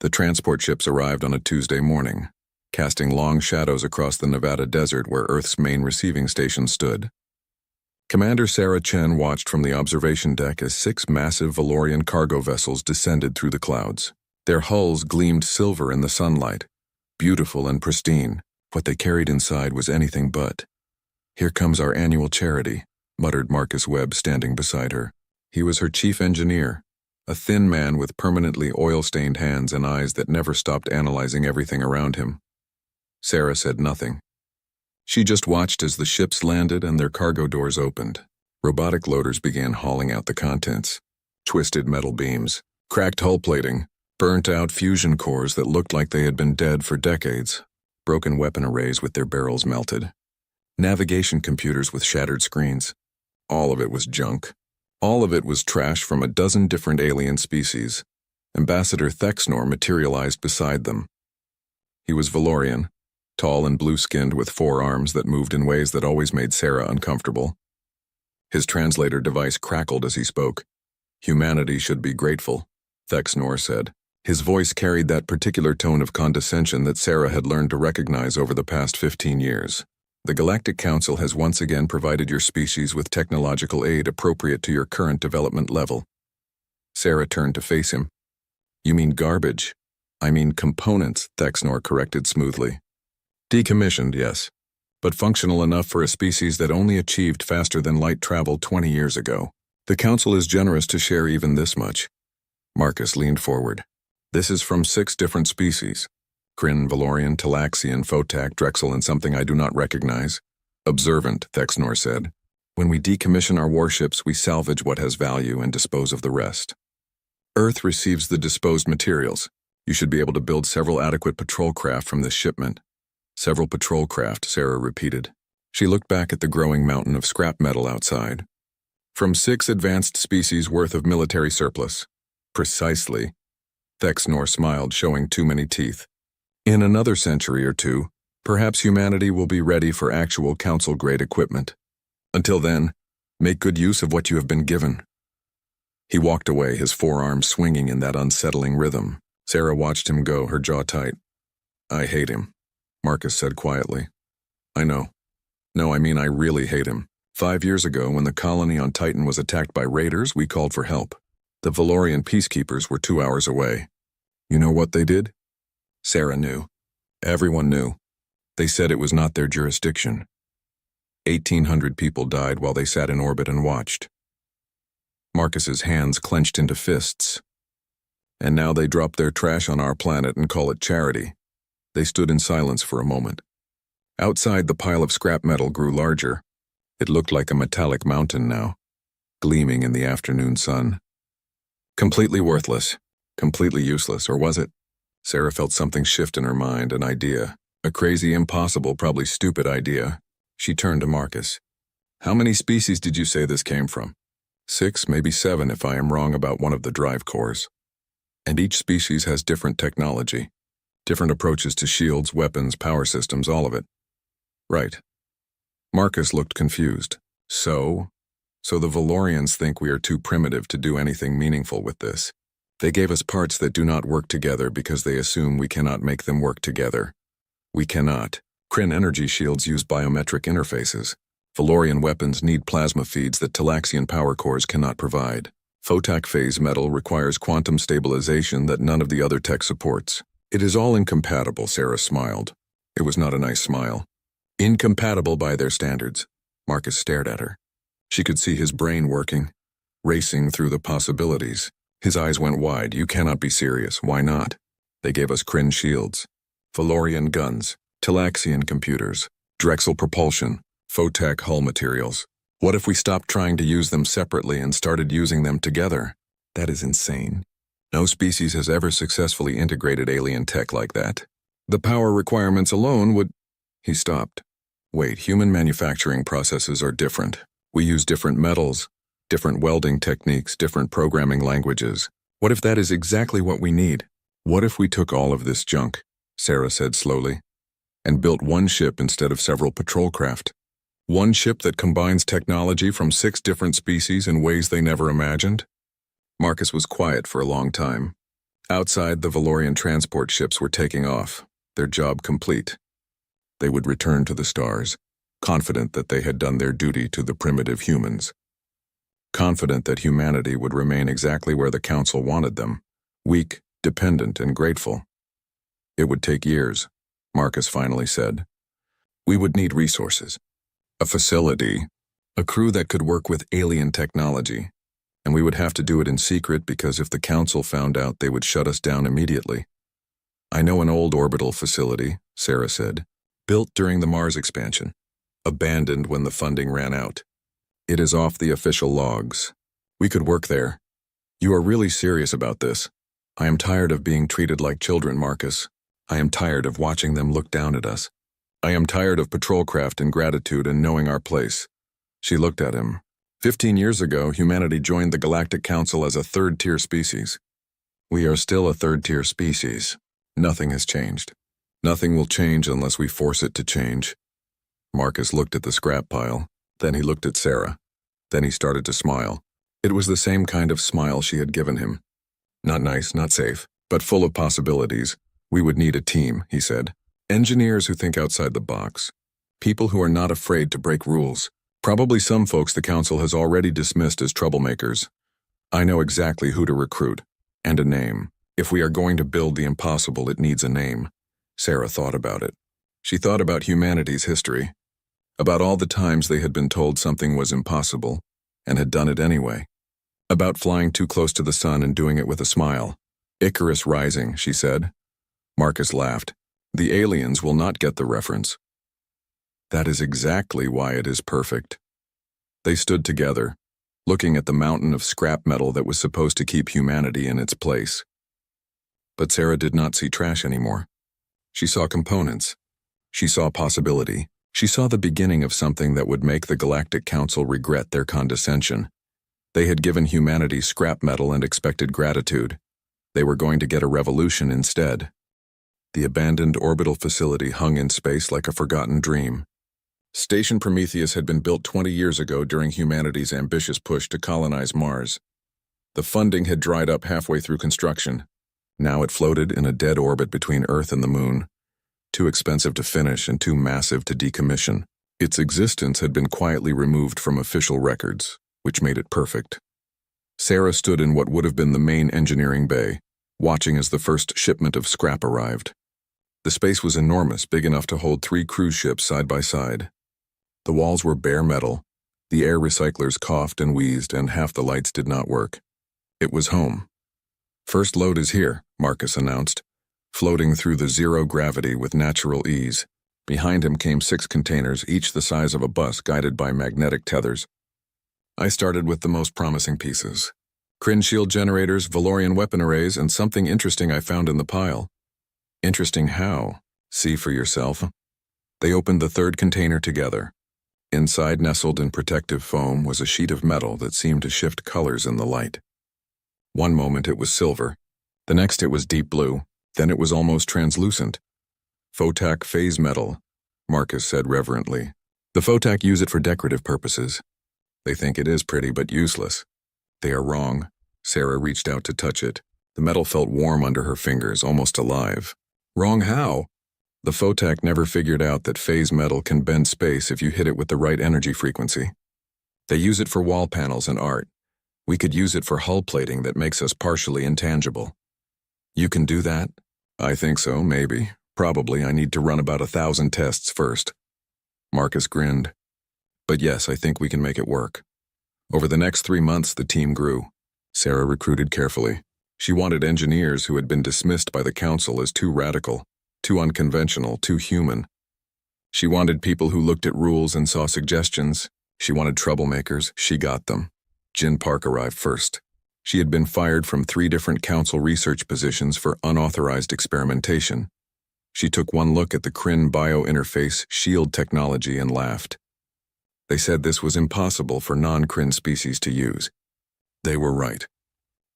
The transport ships arrived on a Tuesday morning, casting long shadows across the Nevada desert where Earth's main receiving station stood. Commander Sarah Chen watched from the observation deck as 6 massive Valorian cargo vessels descended through the clouds. Their hulls gleamed silver in the sunlight, beautiful and pristine. What they carried inside was anything but. "Here comes our annual charity," muttered Marcus Webb standing beside her. He was her chief engineer, a thin man with permanently oil-stained hands and eyes that never stopped analyzing everything around him. Sarah said nothing. She just watched as the ships landed and their cargo doors opened. Robotic loaders began hauling out the contents. Twisted metal beams, cracked hull plating, burnt-out fusion cores that looked like they had been dead for decades, broken weapon arrays with their barrels melted, navigation computers with shattered screens. All of it was junk. All of it was trash from a dozen different alien species. Ambassador Thexnor materialized beside them. He was Valorian, tall and blue-skinned with 4 arms that moved in ways that always made Sarah uncomfortable. His translator device crackled as he spoke. "Humanity should be grateful," Thexnor said. His voice carried that particular tone of condescension that Sarah had learned to recognize over the past 15 years. "The Galactic Council has once again provided your species with technological aid appropriate to your current development level." Sarah turned to face him. "You mean garbage?" "I mean components," Thexnor corrected smoothly. "Decommissioned, yes, but functional enough for a species that only achieved faster than light travel 20 years ago. The Council is generous to share even this much." Marcus leaned forward. "This is from 6 different species. Kryn, Valorian, Talaxian, Photak, Drexel, and something I do not recognize." "Observant," Thexnor said. "When we decommission our warships, we salvage what has value and dispose of the rest. Earth receives the disposed materials. You should be able to build several adequate patrol craft from this shipment." "Several patrol craft," Sarah repeated. She looked back at the growing mountain of scrap metal outside. "From 6 advanced species worth of military surplus." "Precisely." Thexnor smiled, showing too many teeth. "In another century or 2, perhaps humanity will be ready for actual Council-grade equipment. Until then, make good use of what you have been given." He walked away, his forearms swinging in that unsettling rhythm. Sarah watched him go, her jaw tight. "I hate him," Marcus said quietly. "I know. No, I mean I really hate him. 5 years ago, when the colony on Titan was attacked by raiders, we called for help. The Valorian peacekeepers were 2 hours away. You know what they did?" Sarah knew. Everyone knew. They said it was not their jurisdiction. 1,800 people died while they sat in orbit and watched. Marcus's hands clenched into fists. "And now they drop their trash on our planet and call it charity." They stood in silence for a moment. Outside, the pile of scrap metal grew larger. It looked like a metallic mountain now, gleaming in the afternoon sun. Completely worthless, completely useless, or was it? Sarah felt something shift in her mind, an idea. A crazy, impossible, probably stupid idea. She turned to Marcus. "How many species did you say this came from?" 6, maybe 7 if I am wrong about one of the drive cores. And each species has different technology. Different approaches to shields, weapons, power systems, all of it. Right. Marcus looked confused. So the Valorians think we are too primitive to do anything meaningful with this. They gave us parts that do not work together because they assume we cannot make them work together. We cannot. Kryn energy shields use biometric interfaces. Valorian weapons need plasma feeds that Talaxian power cores cannot provide. Photak phase metal requires quantum stabilization that none of the other tech supports. It is all incompatible, Sarah smiled. It was not a nice smile. Incompatible by their standards. Marcus stared at her. She could see his brain working, racing through the possibilities. His eyes went wide. "You cannot be serious. Why not? They gave us Kryn shields, Valorian guns, Talaxian computers, Drexel propulsion, Photak hull materials. What if we stopped trying to use them separately and started using them together? That is insane. No species has ever successfully integrated alien tech like that. The power requirements alone would..." He stopped. "Wait, human manufacturing processes are different. We use different metals, different welding techniques, different programming languages. What if that is exactly what we need? What if we took all of this junk," Sarah said slowly, "and built one ship instead of several patrol craft? One ship that combines technology from 6 different species in ways they never imagined?" Marcus was quiet for a long time. Outside, the Valorian transport ships were taking off, their job complete. They would return to the stars, confident that they had done their duty to the primitive humans. Confident that humanity would remain exactly where the Council wanted them, weak, dependent, and grateful. It would take years, Marcus finally said. We would need resources, a facility, a crew that could work with alien technology, and we would have to do it in secret because if the Council found out, they would shut us down immediately. I know an old orbital facility, Sarah said, built during the Mars expansion, abandoned when the funding ran out. It is off the official logs. We could work there. You are really serious about this. I am tired of being treated like children, Marcus. I am tired of watching them look down at us. I am tired of patrolcraft and gratitude and knowing our place. She looked at him. 15 years ago, humanity joined the Galactic Council as a third-tier species. We are still a third-tier species. Nothing has changed. Nothing will change unless we force it to change. Marcus looked at the scrap pile. Then he looked at Sarah. Then he started to smile. It was the same kind of smile she had given him. Not nice, not safe, but full of possibilities. We would need a team, he said. Engineers who think outside the box. People who are not afraid to break rules. Probably some folks the Council has already dismissed as troublemakers. I know exactly who to recruit. And a name. If we are going to build the impossible, it needs a name. Sarah thought about it. She thought about humanity's history. About all the times they had been told something was impossible, and had done it anyway. About flying too close to the sun and doing it with a smile. Icarus Rising, she said. Marcus laughed. The aliens will not get the reference. That is exactly why it is perfect. They stood together, looking at the mountain of scrap metal that was supposed to keep humanity in its place. But Sarah did not see trash anymore. She saw components. She saw possibility. She saw the beginning of something that would make the Galactic Council regret their condescension. They had given humanity scrap metal and expected gratitude. They were going to get a revolution instead. The abandoned orbital facility hung in space like a forgotten dream. Station Prometheus had been built 20 years ago during humanity's ambitious push to colonize Mars. The funding had dried up halfway through construction. Now it floated in a dead orbit between Earth and the Moon. Too expensive to finish and too massive to decommission. Its existence had been quietly removed from official records, which made it perfect. Sarah stood in what would have been the main engineering bay, watching as the first shipment of scrap arrived. The space was enormous, big enough to hold 3 cruise ships side by side. The walls were bare metal. The air recyclers coughed and wheezed, and half the lights did not work. It was home. First load is here, Marcus announced, floating through the zero gravity with natural ease. Behind him came 6 containers, each the size of a bus, guided by magnetic tethers. I started with the most promising pieces. Kryn shield generators, Valorian weapon arrays, and something interesting I found in the pile. Interesting how? See for yourself. They opened the 3rd container together. Inside, nestled in protective foam, was a sheet of metal that seemed to shift colors in the light. One moment it was silver. The next it was deep blue. Then it was almost translucent. Photak phase metal, Marcus said reverently. The Photak use it for decorative purposes. They think it is pretty but useless. They are wrong. Sarah reached out to touch it. The metal felt warm under her fingers, almost alive. Wrong how? The Photak never figured out that phase metal can bend space if you hit it with the right energy frequency. They use it for wall panels and art. We could use it for hull plating that makes us partially intangible. You can do that? I think so, maybe. Probably I need to run about 1,000 tests first. Marcus grinned. But yes, I think we can make it work. Over the next 3 months, the team grew. Sarah recruited carefully. She wanted engineers who had been dismissed by the Council as too radical, too unconventional, too human. She wanted people who looked at rules and saw suggestions. She wanted troublemakers. She got them. Jin Park arrived first. She had been fired from 3 different Council research positions for unauthorized experimentation. She took one look at the Kryn biointerface shield technology and laughed. They said this was impossible for non-Kryn species to use. They were right.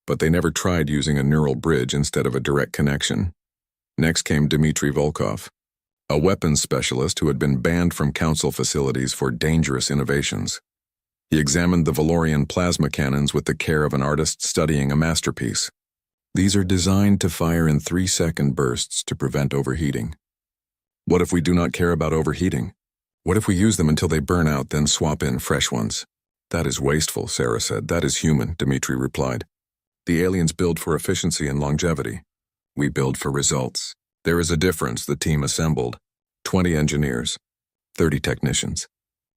But they never tried using a neural bridge instead of a direct connection. Next came Dmitry Volkov, a weapons specialist who had been banned from Council facilities for dangerous innovations. He examined the Valorian plasma cannons with the care of an artist studying a masterpiece. These are designed to fire in 3-second bursts to prevent overheating. What if we do not care about overheating? What if we use them until they burn out, then swap in fresh ones? That is wasteful, Sarah said. That is human, Dmitri replied. The aliens build for efficiency and longevity. We build for results. There is a difference. The team assembled 20 engineers, 30 technicians,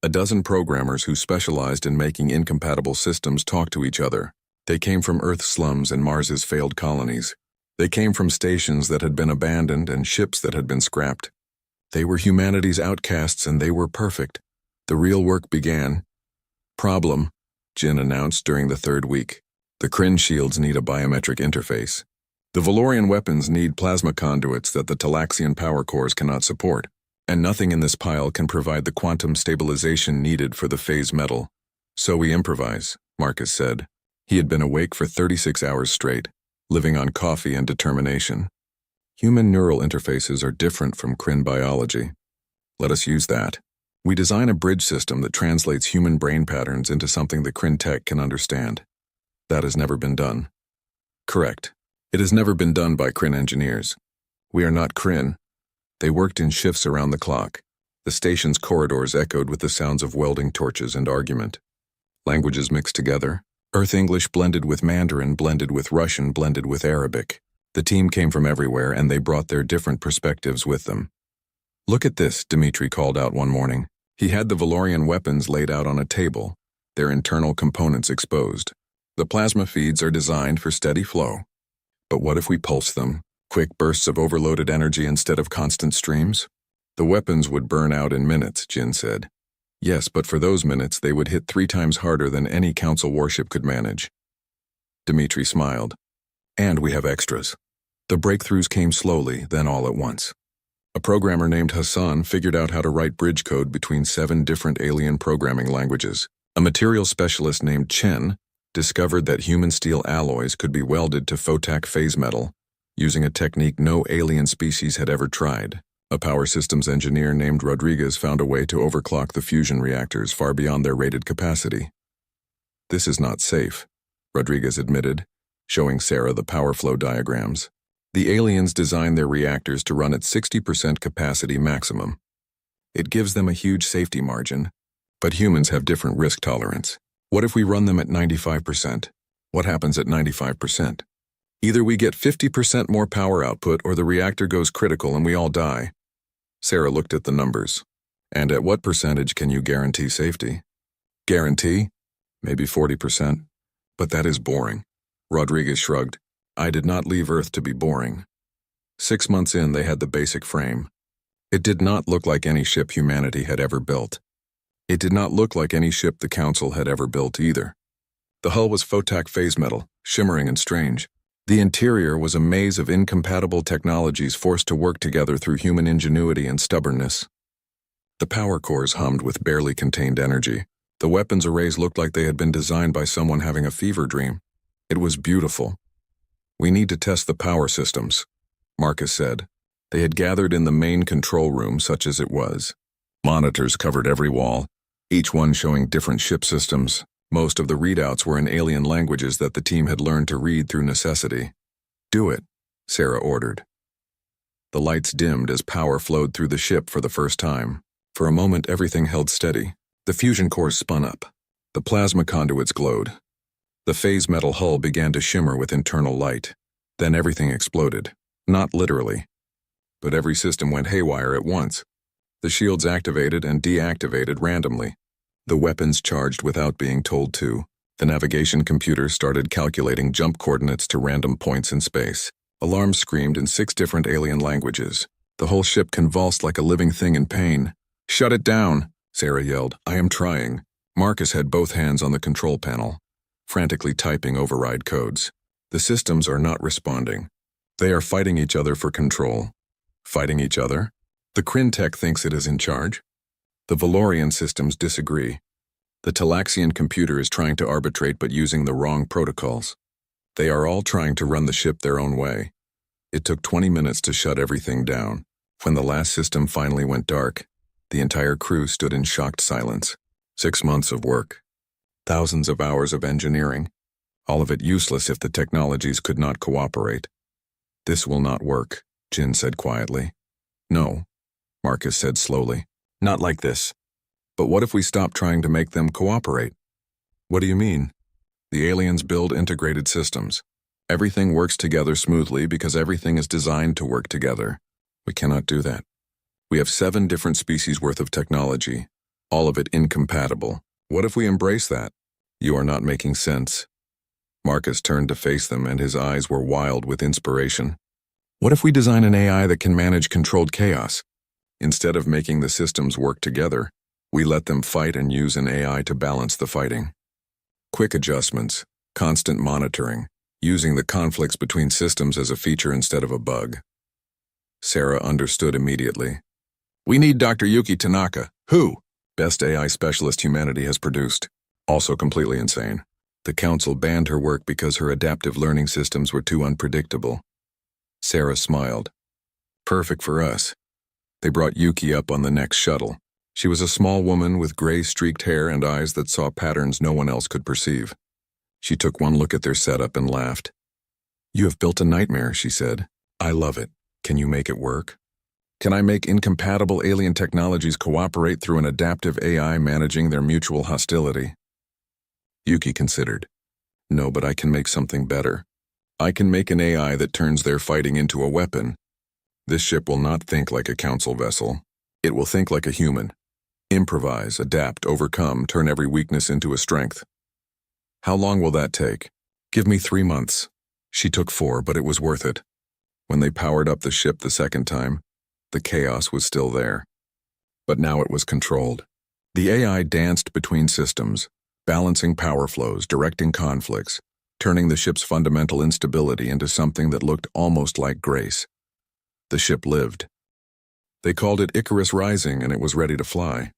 a dozen programmers who specialized in making incompatible systems talk to each other. They came from Earth's slums and Mars's failed colonies. They came from stations that had been abandoned and ships that had been scrapped. They were humanity's outcasts and they were perfect. The real work began. Problem, Jin announced during the 3rd week. The Kryn shields need a biometric interface. The Valorian weapons need plasma conduits that the Talaxian power cores cannot support. And nothing in this pile can provide the quantum stabilization needed for the phase metal. So we improvise, Marcus said. He had been awake for 36 hours straight, living on coffee and determination. Human neural interfaces are different from Kryn biology. Let us use that. We design a bridge system that translates human brain patterns into something the Kryn tech can understand. That has never been done. Correct. It has never been done by Kryn engineers. We are not Kryn. They worked in shifts around the clock. The station's corridors echoed with the sounds of welding torches and argument. Languages mixed together. Earth English blended with Mandarin, blended with Russian, blended with Arabic. The team came from everywhere, and they brought their different perspectives with them. Look at this, Dmitri called out one morning. He had the Valorian weapons laid out on a table, their internal components exposed. The plasma feeds are designed for steady flow. But what if we pulse them? Quick bursts of overloaded energy instead of constant streams? The weapons would burn out in minutes, Jin said. Yes, but for those minutes they would hit 3 times harder than any Council warship could manage. Dmitri smiled. And we have extras. The breakthroughs came slowly, then all at once. A programmer named Hassan figured out how to write bridge code between 7 different alien programming languages. A material specialist named Chen discovered that human steel alloys could be welded to photac phase metal, using a technique no alien species had ever tried. A power systems engineer named Rodriguez found a way to overclock the fusion reactors far beyond their rated capacity. This is not safe, Rodriguez admitted, showing Sarah the power flow diagrams. The aliens designed their reactors to run at 60% capacity maximum. It gives them a huge safety margin, but humans have different risk tolerance. What if we run them at 95%? What happens at 95%? Either we get 50% more power output or the reactor goes critical and we all die. Sarah looked at the numbers. And at what percentage can you guarantee safety? Guarantee? Maybe 40%. But that is boring. Rodriguez shrugged. I did not leave Earth to be boring. 6 months in, they had the basic frame. It did not look like any ship humanity had ever built. It did not look like any ship the Council had ever built either. The hull was photac phase metal, shimmering and strange. The interior was a maze of incompatible technologies forced to work together through human ingenuity and stubbornness. The power cores hummed with barely contained energy. The weapons arrays looked like they had been designed by someone having a fever dream. It was beautiful. We need to test the power systems, Marcus said. They had gathered in the main control room, such as it was. Monitors covered every wall, each one showing different ship systems. Most of the readouts were in alien languages that the team had learned to read through necessity. Do it, Sarah ordered. The lights dimmed as power flowed through the ship for the first time. For a moment, everything held steady. The fusion cores spun up. The plasma conduits glowed. The phase metal hull began to shimmer with internal light. Then everything exploded. Not literally. But every system went haywire at once. The shields activated and deactivated randomly. The weapons charged without being told to. The navigation computer started calculating jump coordinates to random points in space. Alarms screamed in 6 different alien languages. The whole ship convulsed like a living thing in pain. Shut it down, Sarah yelled. I am trying. Marcus had both hands on the control panel, frantically typing override codes. The systems are not responding. They are fighting each other for control. Fighting each other? The Kryn tech thinks it is in charge. The Valorian systems disagree. The Talaxian computer is trying to arbitrate but using the wrong protocols. They are all trying to run the ship their own way. It took 20 minutes to shut everything down. When the last system finally went dark, the entire crew stood in shocked silence. 6 months of work. Thousands of hours of engineering. All of it useless if the technologies could not cooperate. This will not work, Jin said quietly. No, Marcus said slowly. Not like this. But what if we stop trying to make them cooperate? What do you mean? The aliens build integrated systems. Everything works together smoothly because everything is designed to work together. We cannot do that. We have 7 different species worth of technology, all of it incompatible. What if we embrace that? You are not making sense. Marcus turned to face them, and his eyes were wild with inspiration. What if we design an AI that can manage controlled chaos? Instead of making the systems work together, we let them fight and use an AI to balance the fighting. Quick adjustments, constant monitoring, using the conflicts between systems as a feature instead of a bug. Sarah understood immediately. We need Dr. Yuki Tanaka. Who? Best AI specialist humanity has produced. Also completely insane. The council banned her work because her adaptive learning systems were too unpredictable. Sarah smiled. Perfect for us. They brought Yuki up on the next shuttle. She was a small woman with gray streaked hair and eyes that saw patterns no one else could perceive. She took one look at their setup and laughed. You have built a nightmare, she said. I love it. Can you make it work? Can I make incompatible alien technologies cooperate through an adaptive AI managing their mutual hostility? Yuki considered. No, but I can make something better. I can make an AI that turns their fighting into a weapon. This ship will not think like a council vessel. It will think like a human. Improvise, adapt, overcome, turn every weakness into a strength. How long will that take? Give me 3 months. She took 4, but it was worth it. When they powered up the ship the second time, the chaos was still there. But now it was controlled. The AI danced between systems, balancing power flows, directing conflicts, turning the ship's fundamental instability into something that looked almost like grace. The ship lived. They called it Icarus Rising, and it was ready to fly.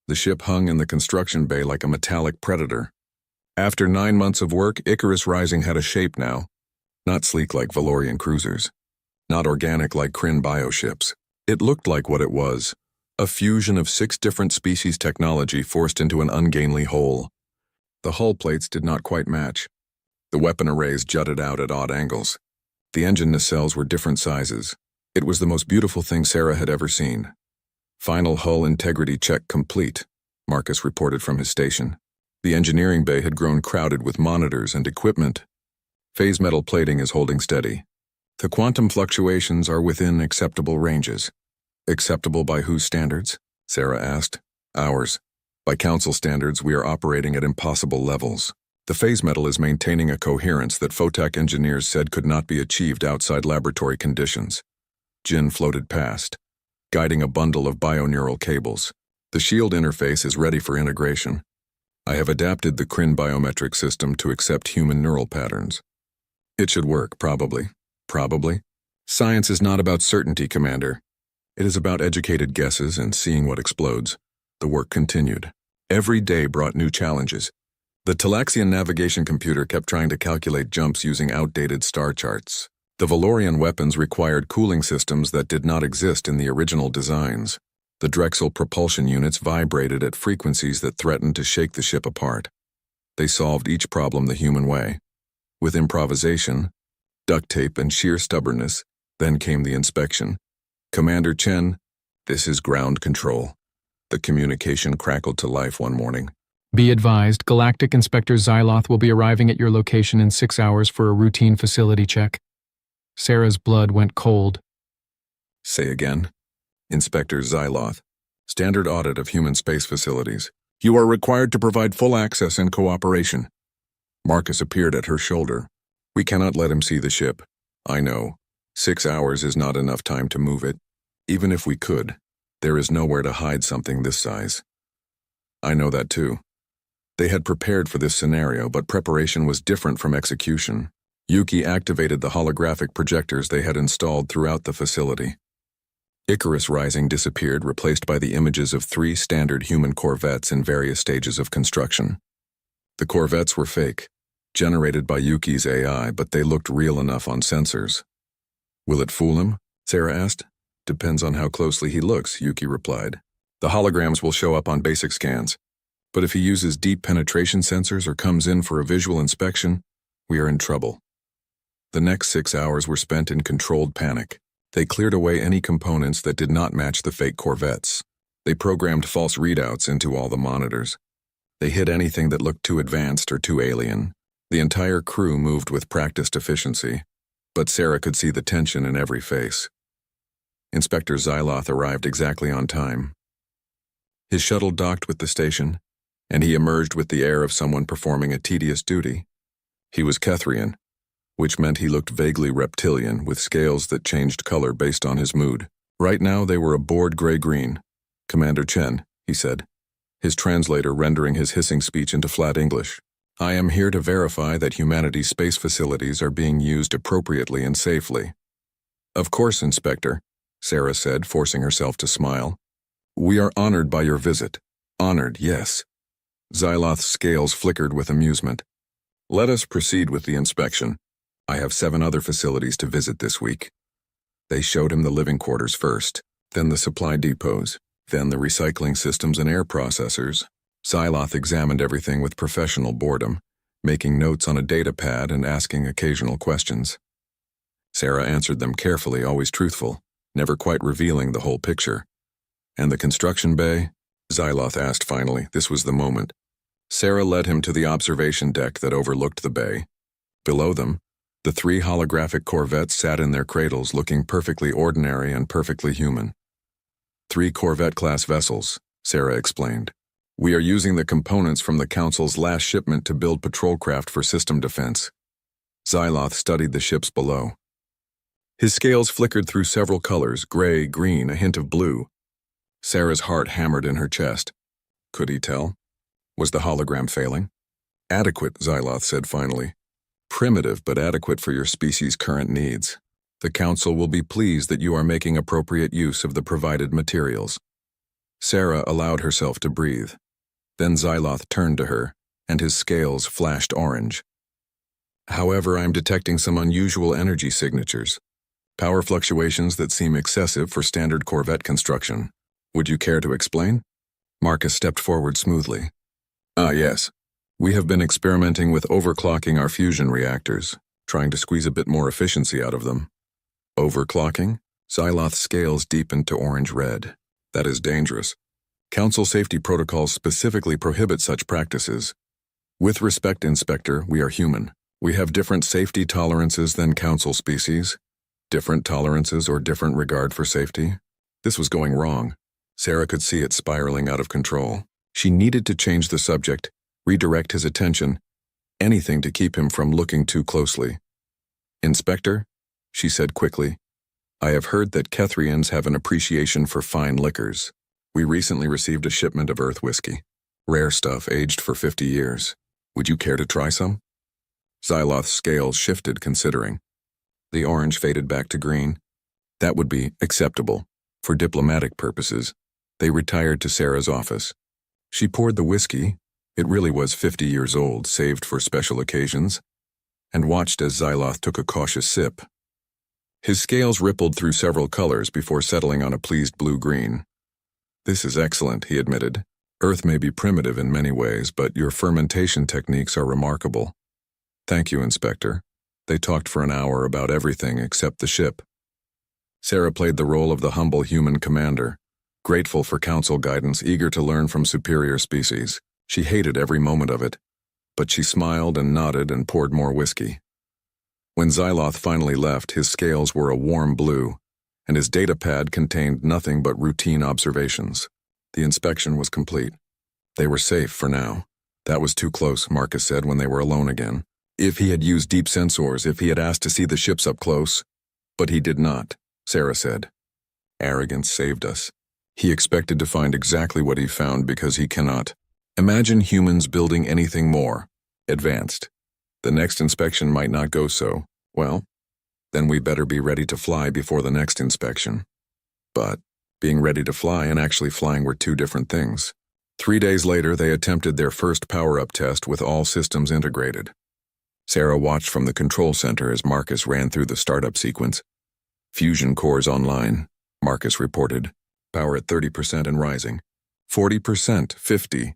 The ship hung in the construction bay like a metallic predator. After 9 months of work, Icarus Rising had a shape now. Not sleek like Valorian cruisers. Not organic like Kryn bioships. It looked like what it was, a fusion of 6 different species technology forced into an ungainly whole. The hull plates did not quite match. The weapon arrays jutted out at odd angles. The engine nacelles were different sizes. It was the most beautiful thing Sarah had ever seen. Final hull integrity check complete, Marcus reported from his station. The engineering bay had grown crowded with monitors and equipment. Phase metal plating is holding steady. The quantum fluctuations are within acceptable ranges. Acceptable by whose standards? Sarah asked. Ours. By council standards, we are operating at impossible levels. The phase metal is maintaining a coherence that Photech engineers said could not be achieved outside laboratory conditions. Jin floated past, guiding a bundle of bioneural cables. The shield interface is ready for integration. I have adapted the Kryn biometric system to accept human neural patterns. It should work, probably. Probably. Science is not about certainty, Commander. It is about educated guesses and seeing what explodes. The work continued. Every day brought new challenges. The Talaxian navigation computer kept trying to calculate jumps using outdated star charts. The Valorian weapons required cooling systems that did not exist in the original designs. The Drexel propulsion units vibrated at frequencies that threatened to shake the ship apart. They solved each problem the human way. With improvisation, duct tape, and sheer stubbornness, then came the inspection. Commander Chen, this is ground control. The communication crackled to life one morning. Be advised, Galactic Inspector Xyloth will be arriving at your location in 6 hours for a routine facility check. Sarah's blood went cold. Say again. Inspector Xyloth. Standard audit of human space facilities. You are required to provide full access and cooperation. Marcus appeared at her shoulder. We cannot let him see the ship. I know. 6 hours is not enough time to move it. Even if we could, there is nowhere to hide something this size. I know that too. They had prepared for this scenario, but preparation was different from execution. Yuki activated the holographic projectors they had installed throughout the facility. Icarus Rising disappeared, replaced by the images of 3 standard human corvettes in various stages of construction. The corvettes were fake, generated by Yuki's AI, but they looked real enough on sensors. Will it fool him? Sarah asked. Depends on how closely he looks, Yuki replied. The holograms will show up on basic scans. But if he uses deep penetration sensors or comes in for a visual inspection, We are in trouble. The next 6 hours were spent in controlled panic. They cleared away any components that did not match the fake corvettes. They programmed false readouts into all the monitors. They hid anything that looked too advanced or too alien. The entire crew moved with practiced efficiency, but Sarah could see the tension in every face. Inspector Zyloth arrived exactly on time. His shuttle docked with the station, and he emerged with the air of someone performing a tedious duty. He was Kethrian, which meant he looked vaguely reptilian with scales that changed color based on his mood. Right now they were a bored gray-green. "Commander Chen," he said, his translator rendering his hissing speech into flat English. "I am here to verify that humanity's space facilities are being used appropriately and safely." "Of course, Inspector," Sarah said, forcing herself to smile. "We are honored by your visit." "Honored, yes." Zyloth's scales flickered with amusement. "Let us proceed with the inspection. I have 7 other facilities to visit this week." They showed him the living quarters first, then the supply depots, then the recycling systems and air processors. Zyloth examined everything with professional boredom, making notes on a data pad and asking occasional questions. Sarah answered them carefully, always truthful, never quite revealing the whole picture. "And the construction bay?" Zyloth asked finally. This was the moment. Sarah led him to the observation deck that overlooked the bay. Below them, the 3 holographic corvettes sat in their cradles looking perfectly ordinary and perfectly human. 3 Corvette-class vessels, Sarah explained. "We are using the components from the Council's last shipment to build patrol craft for system defense." Zyloth studied the ships below. His scales flickered through several colors, gray, green, a hint of blue. Sarah's heart hammered in her chest. Could he tell? Was the hologram failing? "Adequate," Zyloth said finally. "Primitive, but adequate for your species' current needs. The Council will be pleased that you are making appropriate use of the provided materials." Sarah allowed herself to breathe. Then Zyloth turned to her, and his scales flashed orange. "However, I'm detecting some unusual energy signatures. Power fluctuations that seem excessive for standard Corvette construction. Would you care to explain?" Marcus stepped forward smoothly. Yes. We have been experimenting with overclocking our fusion reactors, trying to squeeze a bit more efficiency out of them." "Overclocking?" Zyloth's scales deepened to orange-red. "That is dangerous. Council safety protocols specifically prohibit such practices. With respect, Inspector, we are human. We have different safety tolerances than Council species. Different tolerances or different regard for safety." This was going wrong. Sarah could see it spiraling out of control. She needed to change the subject, redirect his attention, anything to keep him from looking too closely. "Inspector," she said quickly, "I have heard that Kethrians have an appreciation for fine liquors. We recently received a shipment of Earth whiskey. Rare stuff aged for 50 years. Would you care to try some?" Zyloth's scales shifted, considering. The orange faded back to green. That would be acceptable. For diplomatic purposes, they retired to Sarah's office. She poured the whiskey, it really was 50 years old, saved for special occasions, and watched as Zyloth took a cautious sip. His scales rippled through several colors before settling on a pleased blue-green. "This is excellent," he admitted. "Earth may be primitive in many ways, but your fermentation techniques are remarkable." "Thank you, Inspector." They talked for an hour about everything except the ship. Sarah played the role of the humble human commander, grateful for Council guidance, eager to learn from superior species. She hated every moment of it, but she smiled and nodded and poured more whiskey. When Zyloth finally left, his scales were a warm blue, and his data pad contained nothing but routine observations. The inspection was complete. They were safe for now. "That was too close," Marcus said when they were alone again. "If he had used deep sensors, if he had asked to see the ships up close." "But he did not," Sarah said. "Arrogance saved us. He expected to find exactly what he found because he cannot. Imagine humans building anything more advanced. The next inspection might not go so. Well, then we better be ready to fly before the next inspection." But being ready to fly and actually flying were 2 different things. 3 days later, they attempted their first power-up test with all systems integrated. Sarah watched from the control center as Marcus ran through the startup sequence. "Fusion cores online," Marcus reported. "Power at 30% and rising. 40%, 50.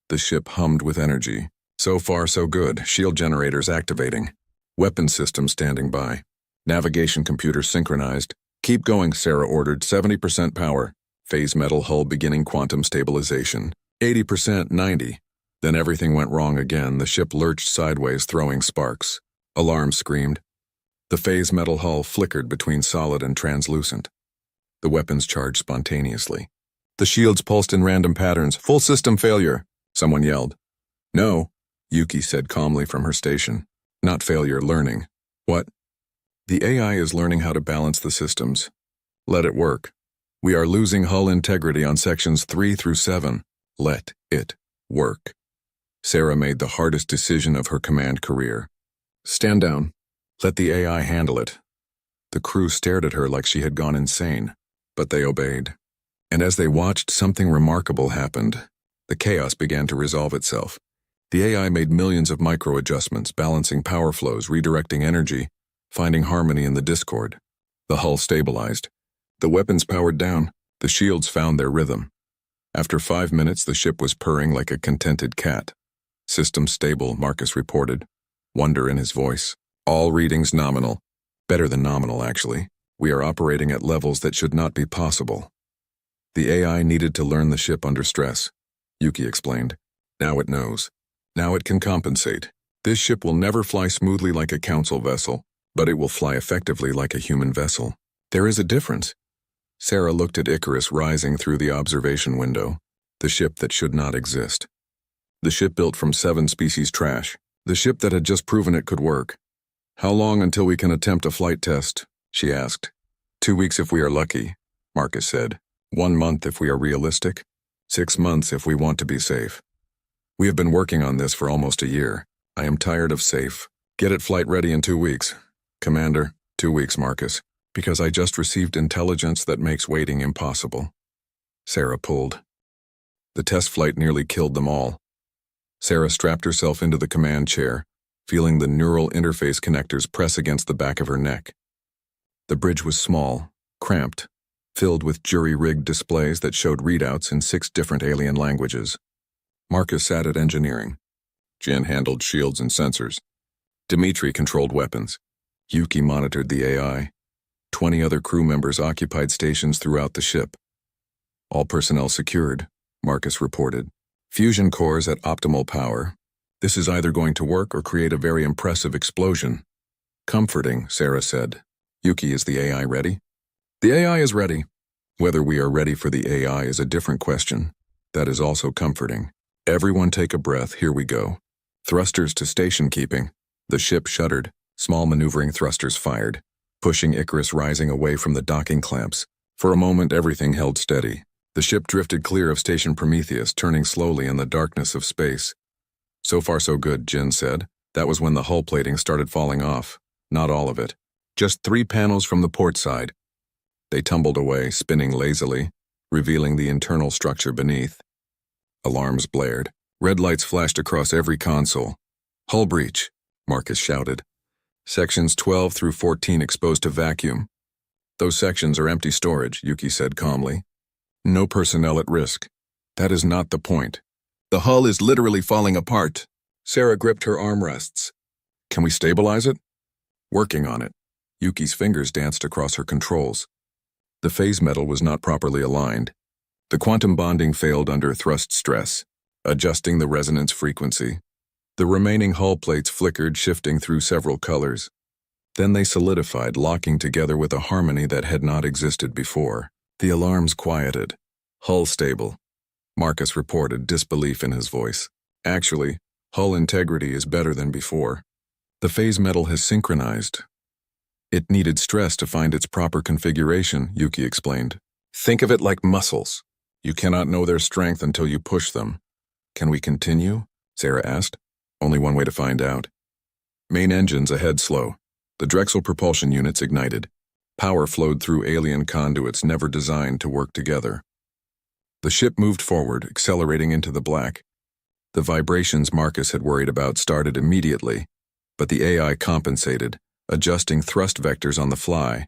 The ship hummed with energy. "So far, so good. Shield generators activating." Weapon system standing by. Navigation computer synchronized. Keep going, Sarah ordered. 70% power. Phase metal hull beginning quantum stabilization. 80%, 90. Then everything went wrong again. The ship lurched sideways, throwing sparks. Alarm screamed. The phase metal hull flickered between solid and translucent. The weapons charged spontaneously. The shields pulsed in random patterns. Full system failure, someone yelled. No, Yuki said calmly from her station. Not failure, learning. What? The AI is learning how to balance the systems. Let it work. We are losing hull integrity on sections 3 through 7. Let it work. Sarah made the hardest decision of her command career. Stand down. Let the AI handle it. The crew stared at her like she had gone insane, but they obeyed. And as they watched, something remarkable happened. The chaos began to resolve itself. The AI made millions of micro-adjustments, balancing power flows, redirecting energy, finding harmony in the discord. The hull stabilized. The weapons powered down. The shields found their rhythm. After 5 minutes, the ship was purring like a contented cat. System stable, Marcus reported, wonder in his voice. All readings nominal. Better than nominal, actually. We are operating at levels that should not be possible. The AI needed to learn the ship under stress, Yuki explained. Now it knows. Now it can compensate. This ship will never fly smoothly like a council vessel, but it will fly effectively like a human vessel. There is a difference. Sarah looked at Icarus rising through the observation window, the ship that should not exist. The ship built from 7 species trash, the ship that had just proven it could work. How long until we can attempt a flight test? She asked. 2 weeks if we are lucky, Marcus said. 1 month if we are realistic. 6 months if we want to be safe. We have been working on this for almost a year. I am tired of safe. Get it flight ready in 2 weeks. Commander, 2 weeks, Marcus, because I just received intelligence that makes waiting impossible. Sarah pulled. The test flight nearly killed them all. Sarah strapped herself into the command chair, feeling the neural interface connectors press against the back of her neck. The bridge was small, cramped, filled with jury-rigged displays that showed readouts in 6 different alien languages. Marcus sat at engineering. Jin handled shields and sensors. Dmitri controlled weapons. Yuki monitored the AI. 20 other crew members occupied stations throughout the ship. All personnel secured, Marcus reported. Fusion cores at optimal power. This is either going to work or create a very impressive explosion. Comforting, Sarah said. Yuki, is the AI ready? The AI is ready. Whether we are ready for the AI is a different question. That is also comforting. Everyone take a breath, here we go. Thrusters to station keeping. The ship shuddered. Small maneuvering thrusters fired, pushing Icarus rising away from the docking clamps. For a moment, everything held steady. The ship drifted clear of Station Prometheus, turning slowly in the darkness of space. So far so good, Jin said. That was when the hull plating started falling off. Not all of it. Just 3 panels from the port side. They tumbled away, spinning lazily, revealing the internal structure beneath. Alarms blared. Red lights flashed across every console. Hull breach, Marcus shouted. Sections 12 through 14 exposed to vacuum. Those sections are empty storage, Yuki said calmly. No personnel at risk. That is not the point. The hull is literally falling apart. Sarah gripped her armrests. Can we stabilize it? Working on it. Yuki's fingers danced across her controls. The phase metal was not properly aligned. The quantum bonding failed under thrust stress, adjusting the resonance frequency. The remaining hull plates flickered, shifting through several colors. Then they solidified, locking together with a harmony that had not existed before. The alarms quieted. Hull stable. Marcus reported, disbelief in his voice. Actually, hull integrity is better than before. The phase metal has synchronized. It needed stress to find its proper configuration, Yuki explained. Think of it like muscles. You cannot know their strength until you push them. Can we continue? Sarah asked. Only one way to find out. Main engines ahead slow. The Drexel propulsion units ignited. Power flowed through alien conduits never designed to work together. The ship moved forward, accelerating into the black. The vibrations Marcus had worried about started immediately, but the AI compensated, adjusting thrust vectors on the fly.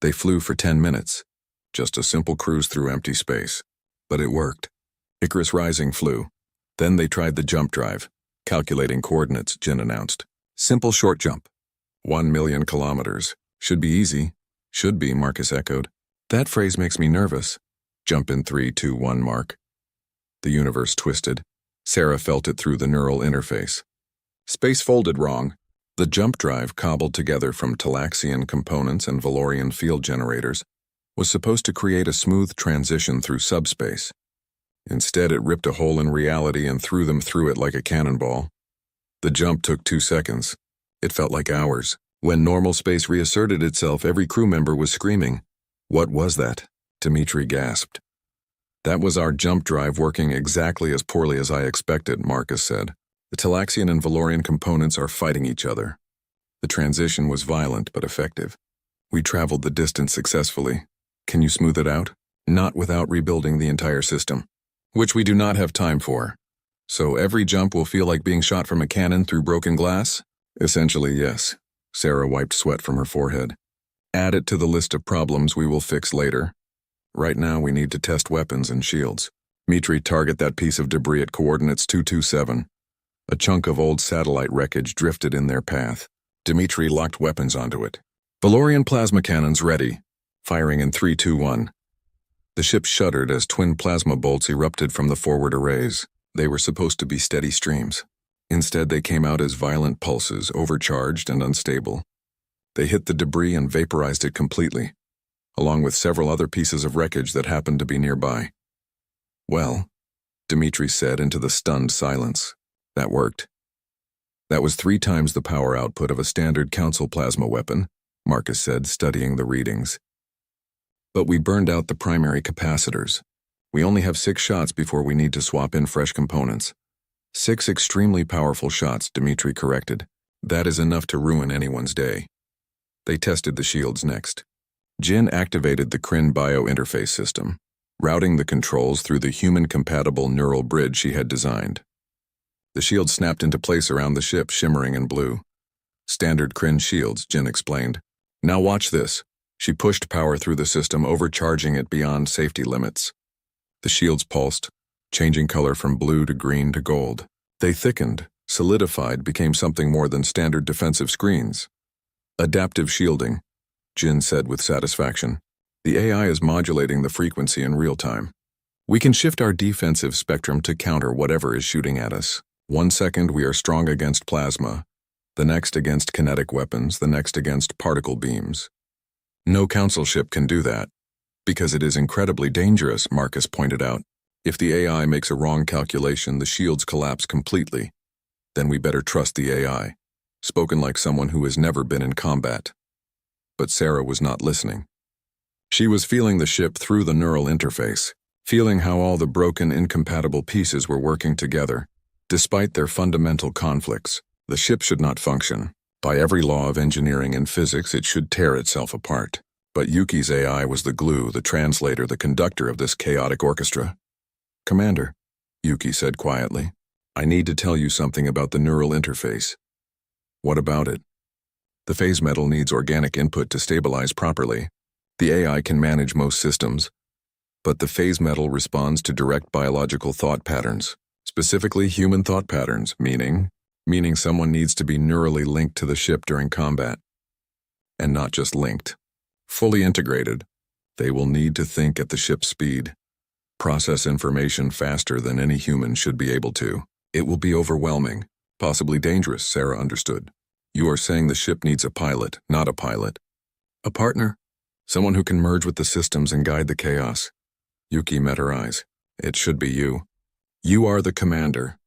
They flew for 10 minutes. Just a simple cruise through empty space. But it worked. Icarus Rising flew. Then they tried the jump drive. Calculating coordinates, Jin announced. Simple short jump. 1 million kilometers. Should be easy. Should be, Marcus echoed. That phrase makes me nervous. Jump in 3, 2, 1, Mark. The universe twisted. Sarah felt it through the neural interface. Space folded wrong. The jump drive, cobbled together from Talaxian components and Valorian field generators, was supposed to create a smooth transition through subspace. Instead, it ripped a hole in reality and threw them through it like a cannonball. The jump took 2 seconds. It felt like hours. When normal space reasserted itself, every crew member was screaming. What was that? Dmitri gasped. That was our jump drive working exactly as poorly as I expected, Marcus said. The Talaxian and Valorian components are fighting each other. The transition was violent but effective. We traveled the distance successfully. Can you smooth it out? Not without rebuilding the entire system, which we do not have time for. So every jump will feel like being shot from a cannon through broken glass? Essentially, yes. Sarah wiped sweat from her forehead. Add it to the list of problems we will fix later. Right now, we need to test weapons and shields. Dmitri, target that piece of debris at coordinates 227. A chunk of old satellite wreckage drifted in their path. Dmitri locked weapons onto it. Valorian plasma cannons ready. Firing in 3, 2, 1. The ship shuddered as twin plasma bolts erupted from the forward arrays. They were supposed to be steady streams. Instead, they came out as violent pulses, overcharged and unstable. They hit the debris and vaporized it completely, along with several other pieces of wreckage that happened to be nearby. Well, Dmitri said into the stunned silence. That worked. That was 3 times the power output of a standard Council plasma weapon, Marcus said, studying the readings. But we burned out the primary capacitors. We only have 6 shots before we need to swap in fresh components. 6 extremely powerful shots, Dmitri corrected. That is enough to ruin anyone's day. They tested the shields next. Jin activated the Kryn bio-interface system, routing the controls through the human-compatible neural bridge she had designed. The shield snapped into place around the ship, shimmering in blue. Standard Kryn shields, Jin explained. Now watch this. She pushed power through the system, overcharging it beyond safety limits. The shields pulsed, changing color from blue to green to gold. They thickened, solidified, became something more than standard defensive screens. Adaptive shielding, Jin said with satisfaction. The AI is modulating the frequency in real time. We can shift our defensive spectrum to counter whatever is shooting at us. 1 second we are strong against plasma, the next against kinetic weapons, the next against particle beams. No Council ship can do that, because it is incredibly dangerous, Marcus pointed out. If the AI makes a wrong calculation, the shields collapse completely. Then we better trust the AI, spoken like someone who has never been in combat. But Sarah was not listening. She was feeling the ship through the neural interface, feeling how all the broken, incompatible pieces were working together. Despite their fundamental conflicts, the ship should not function. By every law of engineering and physics, it should tear itself apart. But Yuki's AI was the glue, the translator, the conductor of this chaotic orchestra. Commander, Yuki said quietly, I need to tell you something about the neural interface. What about it? The phase metal needs organic input to stabilize properly. The AI can manage most systems, but the phase metal responds to direct biological thought patterns. Specifically human thought patterns, meaning someone needs to be neurally linked to the ship during combat. And not just linked. Fully integrated. They will need to think at the ship's speed. Process information faster than any human should be able to. It will be overwhelming, possibly dangerous, Sarah understood. You are saying the ship needs a pilot, not a pilot. A partner? Someone who can merge with the systems and guide the chaos. Yuki met her eyes. It should be you. You are the commander.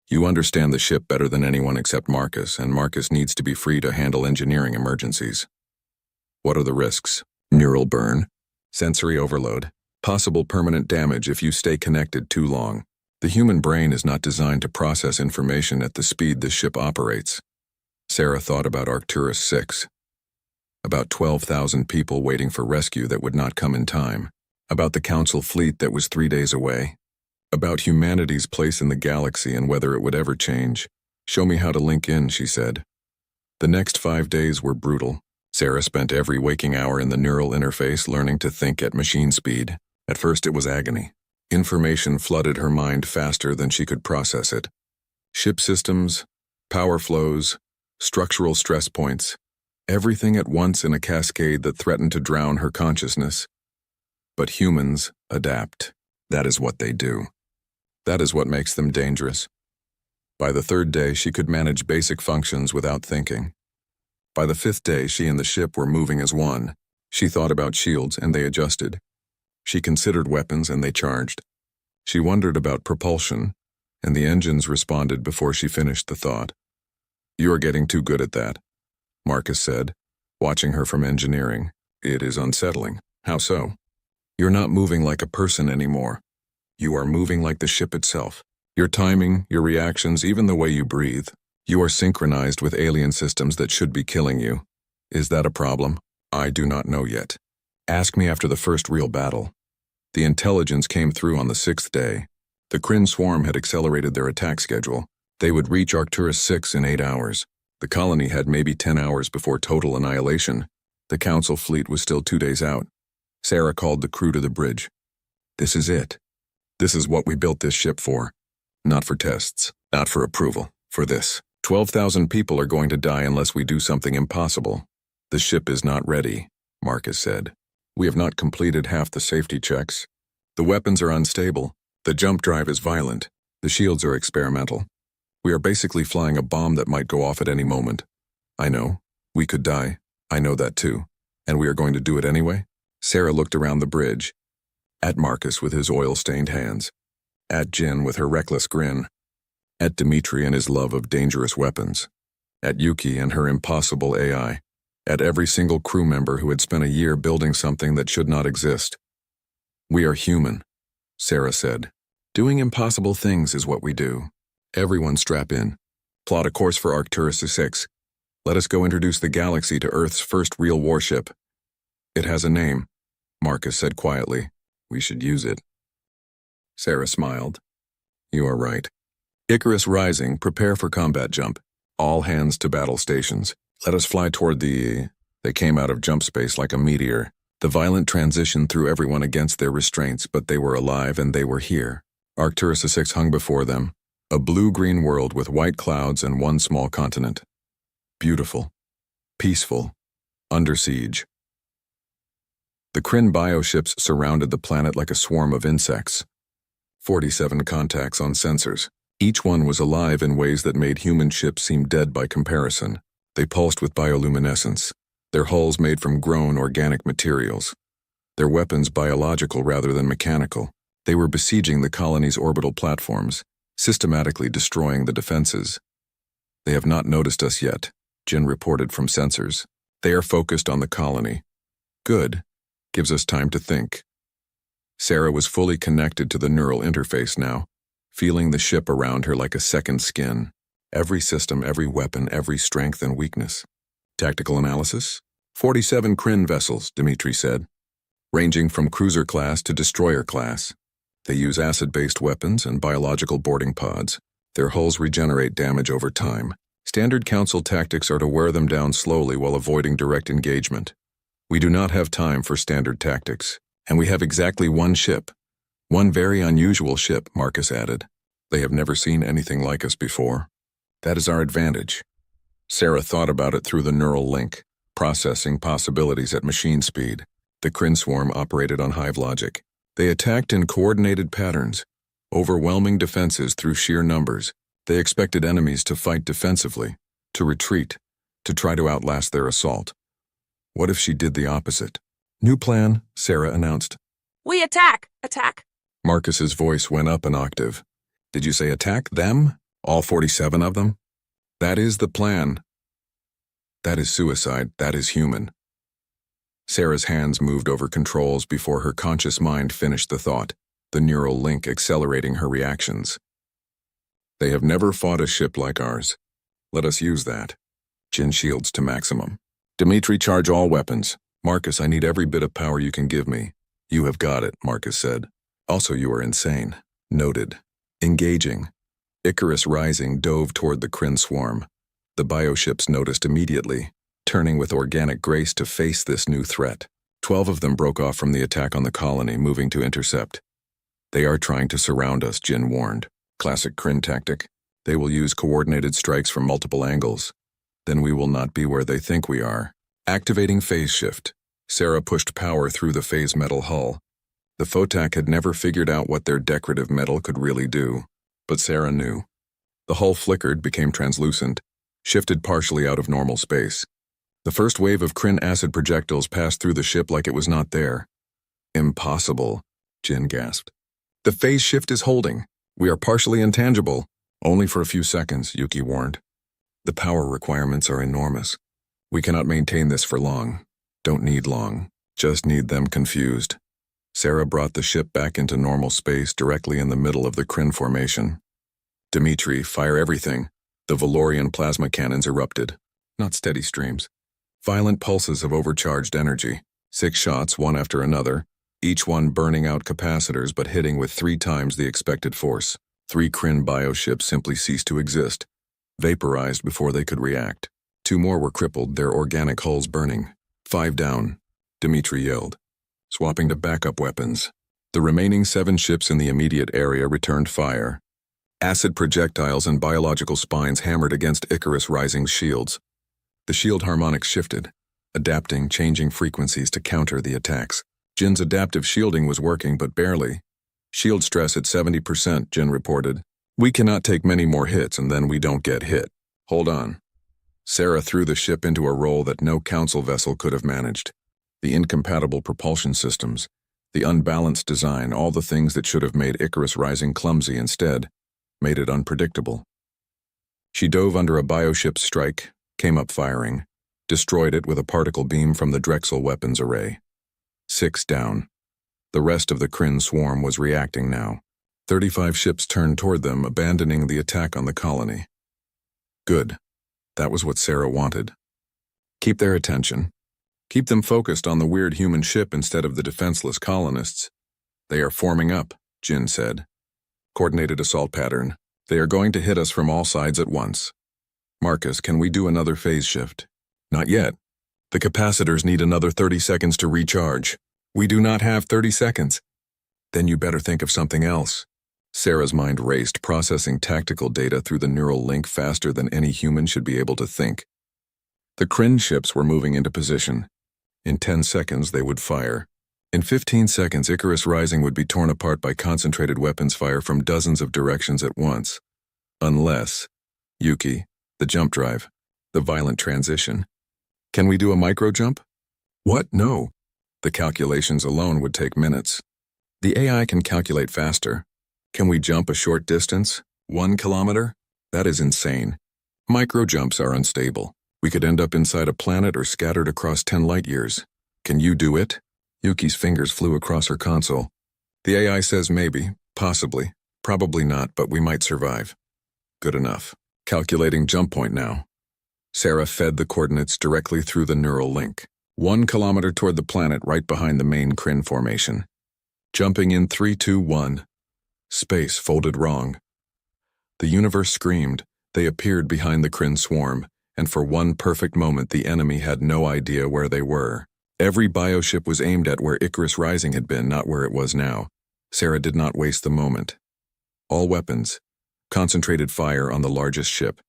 You understand the ship better than anyone except Marcus, and Marcus needs to be free to handle engineering emergencies. What are the risks? Neural burn, sensory overload, possible permanent damage if you stay connected too long. The human brain is not designed to process information at the speed the ship operates. Sarah thought about Arcturus 6. About 12,000 people waiting for rescue that would not come in time. About the Council fleet that was 3 days away. About humanity's place in the galaxy and whether it would ever change. Show me how to link in, she said. The next 5 days were brutal. Sarah spent every waking hour in the neural interface learning to think at machine speed. At first it was agony. Information flooded her mind faster than she could process it. Ship systems, power flows, structural stress points. Everything at once in a cascade that threatened to drown her consciousness. But humans adapt. That is what they do. That is what makes them dangerous. By the third day, she could manage basic functions without thinking. By the fifth day, she and the ship were moving as one. She thought about shields, and they adjusted. She considered weapons, and they charged. She wondered about propulsion, and the engines responded before she finished the thought. "You are getting too good at that," Marcus said, watching her from engineering. "It is unsettling." "How so?" "You're not moving like a person anymore. You are moving like the ship itself. Your timing, your reactions, even the way you breathe. You are synchronized with alien systems that should be killing you. Is that a problem? I do not know yet. Ask me after the first real battle." The intelligence came through on the sixth day. The Kryn swarm had accelerated their attack schedule. They would reach Arcturus 6 in 8 hours. The colony had maybe 10 hours before total annihilation. The Council fleet was still 2 days out. Sarah called the crew to the bridge. "This is it. This is what we built this ship for. Not for tests, not for approval, for this. 12,000 people are going to die unless we do something impossible. The ship is not ready," Marcus said. "We have not completed half the safety checks. The weapons are unstable. The jump drive is violent. The shields are experimental. We are basically flying a bomb that might go off at any moment. I know. We could die. I know that too. And we are going to do it anyway?" Sarah looked around the bridge. At Marcus with his oil-stained hands. At Jin with her reckless grin. At Dimitri and his love of dangerous weapons. At Yuki and her impossible AI. At every single crew member who had spent a year building something that should not exist. "We are human," Sarah said. "Doing impossible things is what we do. Everyone strap in. Plot a course for Arcturus 6. Let us go introduce the galaxy to Earth's first real warship. It has a name," Marcus said quietly. "We should use it." Sarah smiled. "You are right. Icarus Rising, prepare for combat jump. All hands to battle stations. Let us fly toward the..." They came out of jump space like a meteor. The violent transition threw everyone against their restraints, but they were alive and they were here. Arcturus 6 hung before them. A blue-green world with white clouds and one small continent. Beautiful. Peaceful. Under siege. The Kryn bioships surrounded the planet like a swarm of insects. 47 contacts on sensors. Each one was alive in ways that made human ships seem dead by comparison. They pulsed with bioluminescence. Their hulls made from grown organic materials. Their weapons biological rather than mechanical. They were besieging the colony's orbital platforms, systematically destroying the defenses. "They have not noticed us yet," Jin reported from sensors. "They are focused on the colony. Good. Gives us time to think." Sarah was fully connected to the neural interface now, feeling the ship around her like a second skin. Every system, every weapon, every strength and weakness. "Tactical analysis? 47 Kryn vessels," Dimitri said. "Ranging from cruiser class to destroyer class. They use acid-based weapons and biological boarding pods. Their hulls regenerate damage over time. Standard Council tactics are to wear them down slowly while avoiding direct engagement. We do not have time for standard tactics. And we have exactly one ship. One very unusual ship," Marcus added. "They have never seen anything like us before. That is our advantage." Sarah thought about it through the neural link, processing possibilities at machine speed. The Kryn swarm operated on hive logic. They attacked in coordinated patterns, overwhelming defenses through sheer numbers. They expected enemies to fight defensively, to retreat, to try to outlast their assault. What if she did the opposite? "New plan," Sarah announced. "We attack! Attack!" Marcus's voice went up an octave. "Did you say attack them? All 47 of them?" "That is the plan." "That is suicide. That is human." Sarah's hands moved over controls before her conscious mind finished the thought, the neural link accelerating her reactions. "They have never fought a ship like ours. Let us use that. Jin shields to maximum. Dimitri, charge all weapons. Marcus, I need every bit of power you can give me." "You have got it," Marcus said. "Also, you are insane." Noted. Engaging. Icarus Rising dove toward the Kryn swarm. The bioships noticed immediately, turning with organic grace to face this new threat. 12 of them broke off from the attack on the colony, moving to intercept. "They are trying to surround us," Jin warned. Classic Kryn tactic. They will use coordinated strikes from multiple angles. Then we will not be where they think we are. Activating phase shift. Sarah pushed power through the phase metal hull. The Photak had never figured out what their decorative metal could really do, but Sarah knew. The hull flickered, became translucent, shifted partially out of normal space. The first wave of Kryn acid projectiles passed through the ship like it was not there. Impossible, Jin gasped. The phase shift is holding. We are partially intangible. Only for a few seconds, Yuki warned. The power requirements are enormous. We cannot maintain this for long. Don't need long. Just need them confused. Sarah brought the ship back into normal space directly in the middle of the Kryn formation. Dimitri, fire everything. The Valorian plasma cannons erupted. Not steady streams. Violent pulses of overcharged energy. 6 shots, one after another, each one burning out capacitors but hitting with 3 times the expected force. 3 Kryn bioships simply ceased to exist, vaporized before they could react. 2 more were crippled, their organic hulls burning. 5 down, Dimitri yelled, swapping to backup weapons. The remaining 7 ships in the immediate area returned fire. Acid projectiles and biological spines hammered against Icarus Rising's shields. The shield harmonics shifted, adapting, changing frequencies to counter the attacks. Jin's adaptive shielding was working, but barely. Shield stress at 70%, Jin reported. We cannot take many more hits and then we don't get hit. Hold on. Sarah threw the ship into a roll that no council vessel could have managed. The incompatible propulsion systems, the unbalanced design, all the things that should have made Icarus Rising clumsy instead, made it unpredictable. She dove under a bioship's strike, came up firing, destroyed it with a particle beam from the Drexel weapons array. 6 down. The rest of the Kryn swarm was reacting now. 35 ships turned toward them, abandoning the attack on the colony. Good. That was what Sarah wanted. Keep their attention. Keep them focused on the weird human ship instead of the defenseless colonists. They are forming up, Jin said. Coordinated assault pattern. They are going to hit us from all sides at once. Marcus, can we do another phase shift? Not yet. The capacitors need another 30 seconds to recharge. We do not have 30 seconds. Then you better think of something else. Sarah's mind raced, processing tactical data through the neural link faster than any human should be able to think. The Kryn ships were moving into position. In 10 seconds, they would fire. In 15 seconds, Icarus Rising would be torn apart by concentrated weapons fire from dozens of directions at once. Unless, Yuki, the jump drive, the violent transition. Can we do a micro jump? What? No. The calculations alone would take minutes. The AI can calculate faster. Can we jump a short distance? 1 kilometer? That is insane. Micro jumps are unstable. We could end up inside a planet or scattered across 10 light years. Can you do it? Yuki's fingers flew across her console. The AI says maybe, possibly, probably not, but we might survive. Good enough. Calculating jump point now. Sarah fed the coordinates directly through the neural link. 1 kilometer toward the planet right behind the main Kryn formation. Jumping in 3, 2, 1. Space folded wrong. The universe screamed. They appeared behind the Kryn swarm, and for one perfect moment the enemy had no idea where they were. Every bioship was aimed at where Icarus Rising had been, not where it was now. Sarah did not waste the moment. All weapons. Concentrated fire on the largest ship.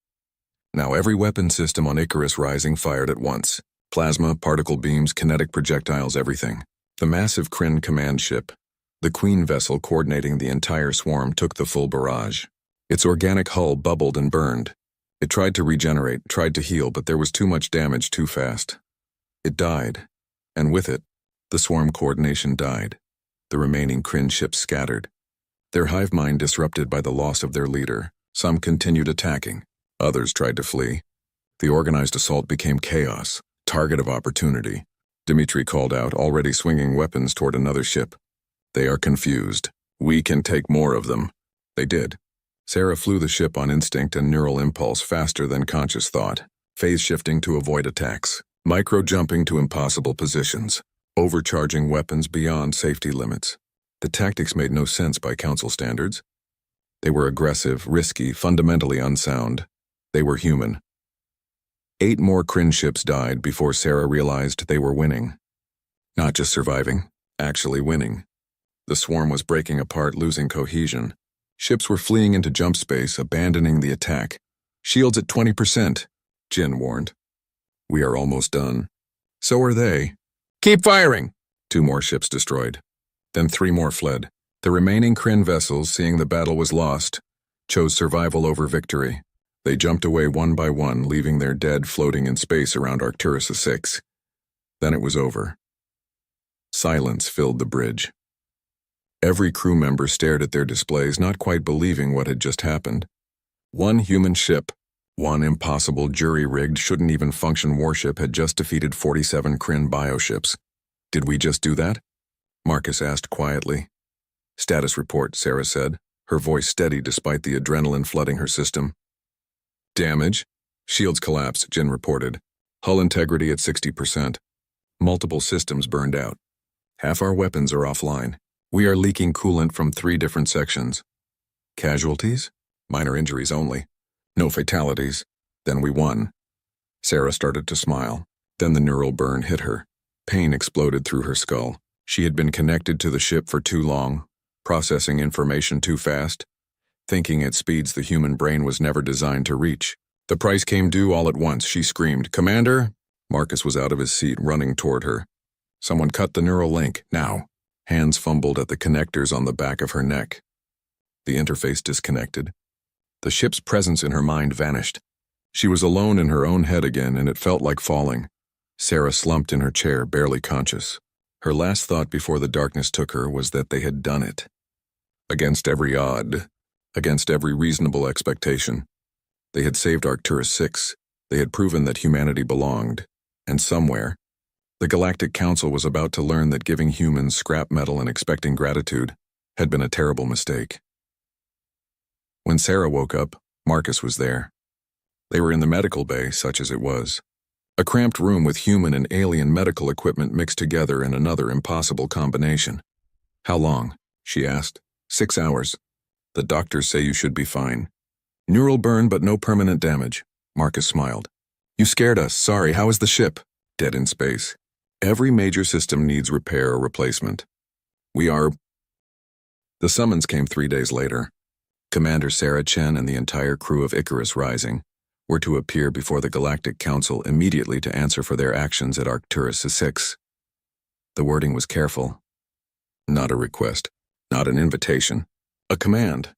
Now every weapon system on Icarus Rising fired at once. Plasma, particle beams, kinetic projectiles, everything. The massive Kryn command ship, the Queen vessel coordinating the entire swarm, took the full barrage. Its organic hull bubbled and burned. It tried to regenerate, tried to heal, but there was too much damage too fast. It died. And with it, the swarm coordination died. The remaining Kryn ships scattered. Their hive mind disrupted by the loss of their leader. Some continued attacking. Others tried to flee. The organized assault became chaos, target of opportunity. Dimitri called out, already swinging weapons toward another ship. They are confused. We can take more of them. They did. Sarah flew the ship on instinct and neural impulse faster than conscious thought, phase shifting to avoid attacks. Micro-jumping to impossible positions, overcharging weapons beyond safety limits. The tactics made no sense by council standards. They were aggressive, risky, fundamentally unsound. They were human. 8 more Kryn ships died before Sarah realized they were winning. Not just surviving, actually winning. The swarm was breaking apart, losing cohesion. Ships were fleeing into jump space, abandoning the attack. Shields at 20%, Jin warned. We are almost done. So are they. Keep firing! 2 more ships destroyed. Then 3 more fled. The remaining Kryn vessels, seeing the battle was lost, chose survival over victory. They jumped away one by one, leaving their dead floating in space around Arcturus 6. Then it was over. Silence filled the bridge. Every crew member stared at their displays, not quite believing what had just happened. 1 human ship, 1 impossible jury-rigged, shouldn't-even-function warship had just defeated 47 Kryn bioships. Did we just do that? Marcus asked quietly. Status report, Sarah said, her voice steady despite the adrenaline flooding her system. Damage? Shields collapsed, Jin reported. Hull integrity at 60%. Multiple systems burned out. Half our weapons are offline. We are leaking coolant from 3 different sections. Casualties? Minor injuries only. No fatalities. Then we won. Sarah started to smile. Then the neural burn hit her. Pain exploded through her skull. She had been connected to the ship for too long, processing information too fast, thinking at speeds the human brain was never designed to reach. The price came due all at once. She screamed, "Commander!" Marcus was out of his seat, running toward her. Someone cut the neural link, now. Hands fumbled at the connectors on the back of her neck. The interface disconnected. The ship's presence in her mind vanished. She was alone in her own head again, and it felt like falling. Sarah slumped in her chair, barely conscious. Her last thought before the darkness took her was that they had done it. Against every odd, against every reasonable expectation. They had saved Arcturus 6. They had proven that humanity belonged. And somewhere, the Galactic Council was about to learn that giving humans scrap metal and expecting gratitude had been a terrible mistake. When Sarah woke up, Marcus was there. They were in the medical bay, such as it was. A cramped room with human and alien medical equipment mixed together in another impossible combination. How long? She asked. 6 hours. The doctors say you should be fine. Neural burn, but no permanent damage. Marcus smiled. You scared us. Sorry, how is the ship? Dead in space. Every major system needs repair or replacement. We are... The summons came 3 days later. Commander Sarah Chen and the entire crew of Icarus Rising were to appear before the Galactic Council immediately to answer for their actions at Arcturus 6. The wording was careful. Not a request, not an invitation, a command.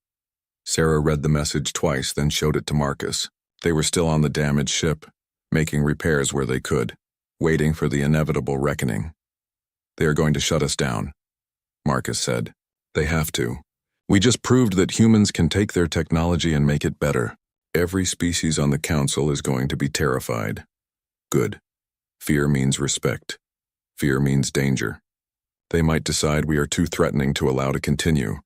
Sarah read the message twice, then showed it to Marcus. They were still on the damaged ship, making repairs where they could, waiting for the inevitable reckoning. They are going to shut us down, Marcus said. They have to. We just proved that humans can take their technology and make it better. Every species on the council is going to be terrified. Good. Fear means respect. Fear means danger. They might decide we are too threatening to allow to continue.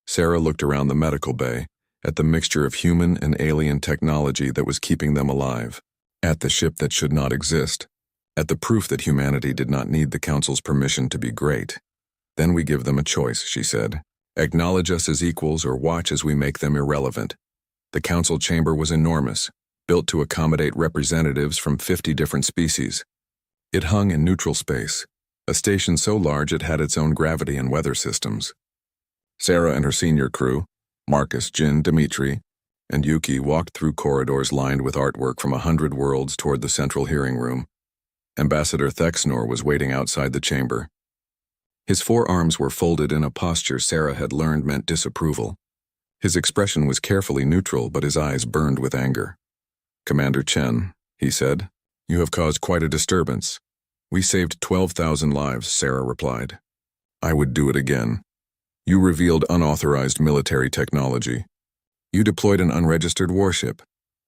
Sarah looked around the medical bay, at the mixture of human and alien technology that was keeping them alive, at the ship that should not exist, at the proof that humanity did not need the council's permission to be great. Then we give them a choice, she said. Acknowledge us as equals or watch as we make them irrelevant. The council chamber was enormous, built to accommodate representatives from 50 different species. It hung in neutral space, a station so large it had its own gravity and weather systems. Sarah and her senior crew, Marcus, Jin, Dimitri, and Yuki walked through corridors lined with artwork from 100 worlds toward the central hearing room. Ambassador Thexnor was waiting outside the chamber. His forearms were folded in a posture Sarah had learned meant disapproval. His expression was carefully neutral, but his eyes burned with anger. Commander Chen, he said, you have caused quite a disturbance. We saved 12,000 lives, Sarah replied. I would do it again. You revealed unauthorized military technology. You deployed an unregistered warship.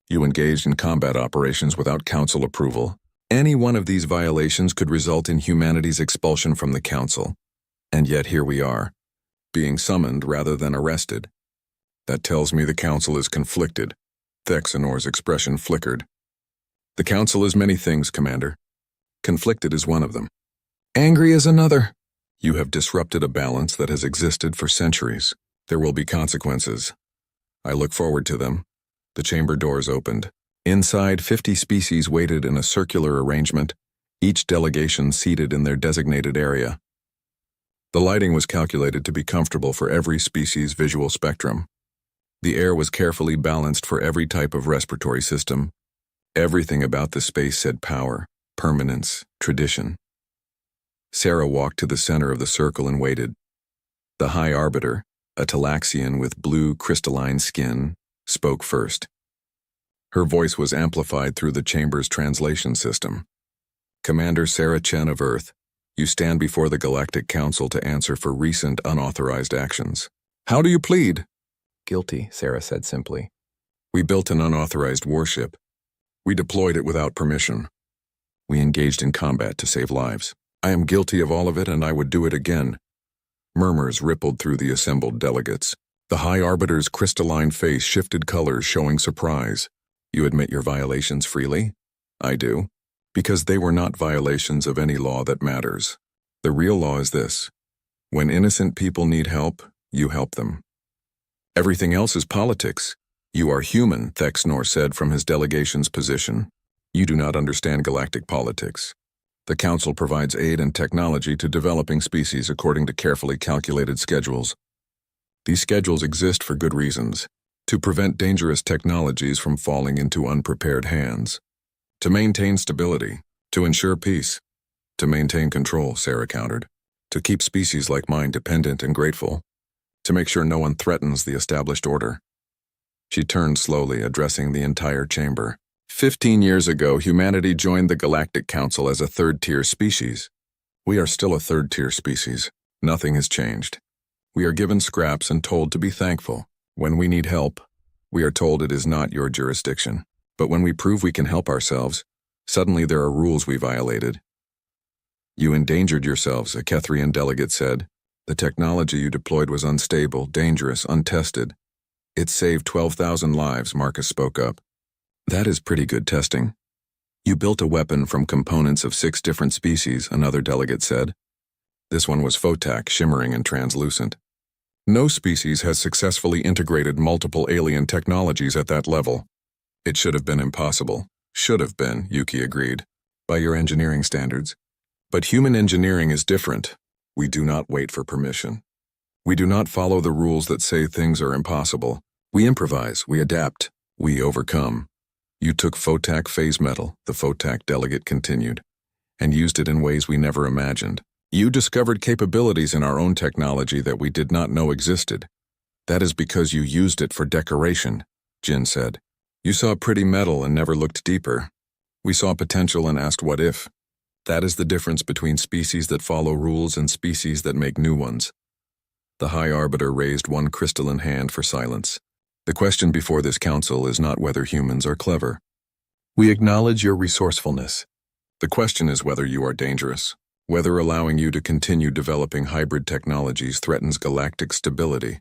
You engaged in combat operations without council approval. Any one of these violations could result in humanity's expulsion from the council. And yet here we are, being summoned rather than arrested. That tells me the council is conflicted. Thexanor's expression flickered. The council is many things, Commander. Conflicted is one of them. Angry is another. You have disrupted a balance that has existed for centuries. There will be consequences. I look forward to them. The chamber doors opened. Inside, 50 species waited in a circular arrangement, each delegation seated in their designated area. The lighting was calculated to be comfortable for every species' visual spectrum. The air was carefully balanced for every type of respiratory system. Everything about the space said power. permanence, tradition. Sarah walked to the center of the circle and waited. The High Arbiter, a Talaxian with blue crystalline skin, spoke first. Her voice was amplified through the chamber's translation system. Commander Sarah Chen of Earth, you stand before the Galactic Council to answer for recent unauthorized actions. How do you plead? Guilty, Sarah said simply. We built an unauthorized warship. We deployed it without permission. We engaged in combat to save lives. I am guilty of all of it, and I would do it again. Murmurs rippled through the assembled delegates. The High Arbiter's crystalline face shifted colors, showing surprise. You admit your violations freely? I do. Because they were not violations of any law that matters. The real law is this. When innocent people need help, you help them. Everything else is politics. You are human, Thexnor said from his delegation's position. You do not understand galactic politics. The Council provides aid and technology to developing species according to carefully calculated schedules. These schedules exist for good reasons, to prevent dangerous technologies from falling into unprepared hands, to maintain stability, to ensure peace, to maintain control, Sarah countered, to keep species like mine dependent and grateful, to make sure no one threatens the established order. She turned slowly, addressing the entire chamber. 15 years ago, humanity joined the Galactic Council as a third-tier species. We are still a third-tier species. Nothing has changed. We are given scraps and told to be thankful. When we need help, we are told it is not your jurisdiction. But when we prove we can help ourselves, suddenly there are rules we violated. You endangered yourselves, a Kethrian delegate said. The technology you deployed was unstable, dangerous, untested. It saved 12,000 lives, Marcus spoke up. That is pretty good testing. You built a weapon from components of 6 different species, another delegate said. This one was photac, shimmering and translucent. No species has successfully integrated multiple alien technologies at that level. It should have been impossible. Should have been, Yuki agreed, by your engineering standards. But human engineering is different. We do not wait for permission. We do not follow the rules that say things are impossible. We improvise, we adapt, we overcome. You took photac phase metal, the photac delegate continued, and used it in ways we never imagined. You discovered capabilities in our own technology that we did not know existed. That is because you used it for decoration, Jin said. You saw pretty metal and never looked deeper. We saw potential and asked what if. That is the difference between species that follow rules and species that make new ones. The High Arbiter raised one crystalline hand for silence. The question before this council is not whether humans are clever. We acknowledge your resourcefulness. The question is whether you are dangerous, whether allowing you to continue developing hybrid technologies threatens galactic stability.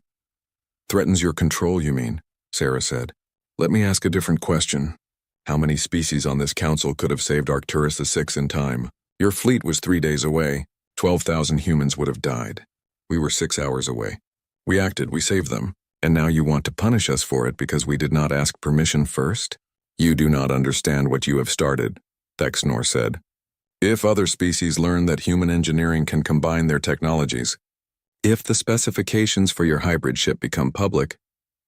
Threatens your control, you mean, Sarah said. Let me ask a different question. How many species on this council could have saved Arcturus VI in time? Your fleet was 3 days away. 12,000 humans would have died. We were 6 hours away. We acted, we saved them. And now you want to punish us for it because we did not ask permission first? You do not understand what you have started, Thexnor said. If other species learn that human engineering can combine their technologies, if the specifications for your hybrid ship become public,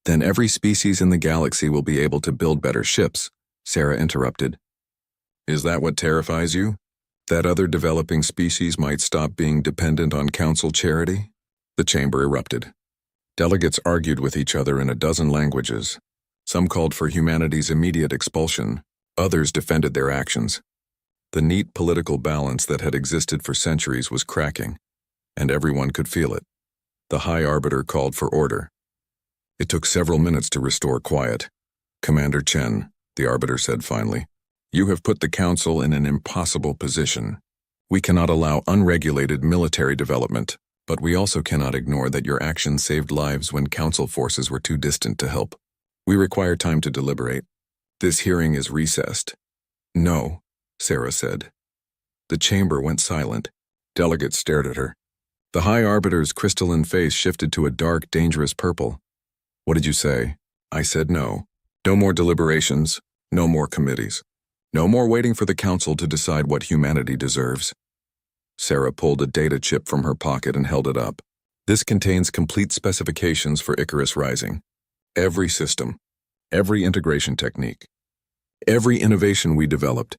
then every species in the galaxy will be able to build better ships, Sarah interrupted. Is that what terrifies you? That other developing species might stop being dependent on council charity? The chamber erupted. Delegates argued with each other in a dozen languages. Some called for humanity's immediate expulsion. Others defended their actions. The neat political balance that had existed for centuries was cracking, and everyone could feel it. The High Arbiter called for order. It took several minutes to restore quiet. Commander Chen, the Arbiter said finally, you have put the Council in an impossible position. We cannot allow unregulated military development. But we also cannot ignore that your actions saved lives when Council forces were too distant to help. We require time to deliberate. This hearing is recessed. No, Sarah said. The chamber went silent. Delegates stared at her. The High Arbiter's crystalline face shifted to a dark, dangerous purple. What did you say? I said no. No more deliberations. No more committees. No more waiting for the Council to decide what humanity deserves. Sarah pulled a data chip from her pocket and held it up. This contains complete specifications for Icarus Rising. Every system, every integration technique, every innovation we developed.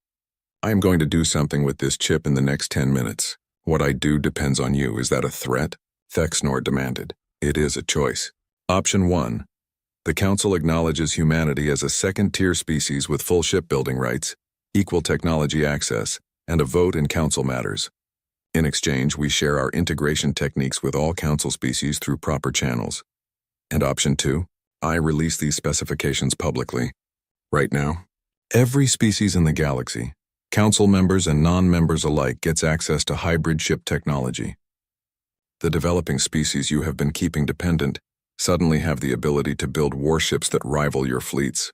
I am going to do something with this chip in the next 10 minutes. What I do depends on you. Is that a threat? Thexnor demanded. It is a choice. Option 1. The Council acknowledges humanity as a second-tier species with full shipbuilding rights, equal technology access, and a vote in Council matters. In exchange, we share our integration techniques with all Council species through proper channels. And Option 2. I release these specifications publicly. Right now, every species in the galaxy, Council members and non-members alike, gets access to hybrid ship technology. The developing species you have been keeping dependent suddenly have the ability to build warships that rival your fleets.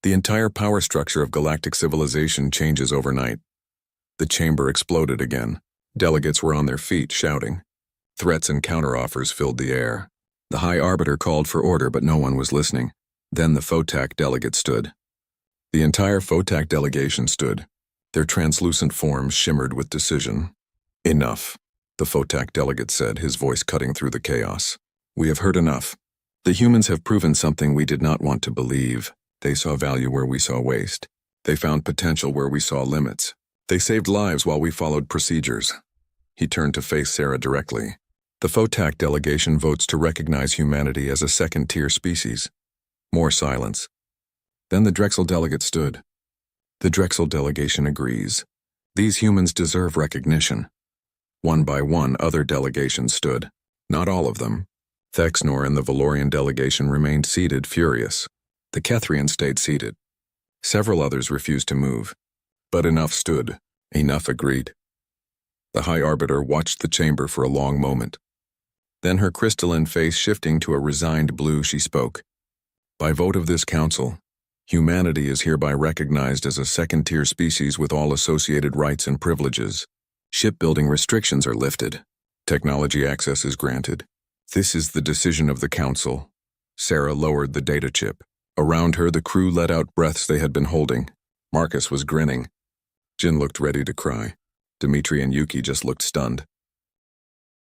The entire power structure of galactic civilization changes overnight. The chamber exploded again. Delegates were on their feet, shouting. Threats and counteroffers filled the air. The High Arbiter called for order, but no one was listening. Then the Photak delegate stood. The entire Photak delegation stood. Their translucent forms shimmered with decision. Enough, the Photak delegate said, his voice cutting through the chaos. We have heard enough. The humans have proven something we did not want to believe. They saw value where we saw waste. They found potential where we saw limits. They saved lives while we followed procedures. He turned to face Sarah directly. The Photak delegation votes to recognize humanity as a second-tier species. More silence. Then the Drexel delegate stood. The Drexel delegation agrees. These humans deserve recognition. One by one, other delegations stood. Not all of them. Thexnor and the Valorian delegation remained seated, furious. The Kethrian stayed seated. Several others refused to move. But enough stood. Enough agreed. The High Arbiter watched the chamber for a long moment. Then, her crystalline face shifting to a resigned blue, she spoke. By vote of this council, humanity is hereby recognized as a second-tier species with all associated rights and privileges. Shipbuilding restrictions are lifted. Technology access is granted. This is the decision of the council. Sarah lowered the data chip. Around her, the crew let out breaths they had been holding. Marcus was grinning. Jin looked ready to cry. Dimitri and Yuki just looked stunned.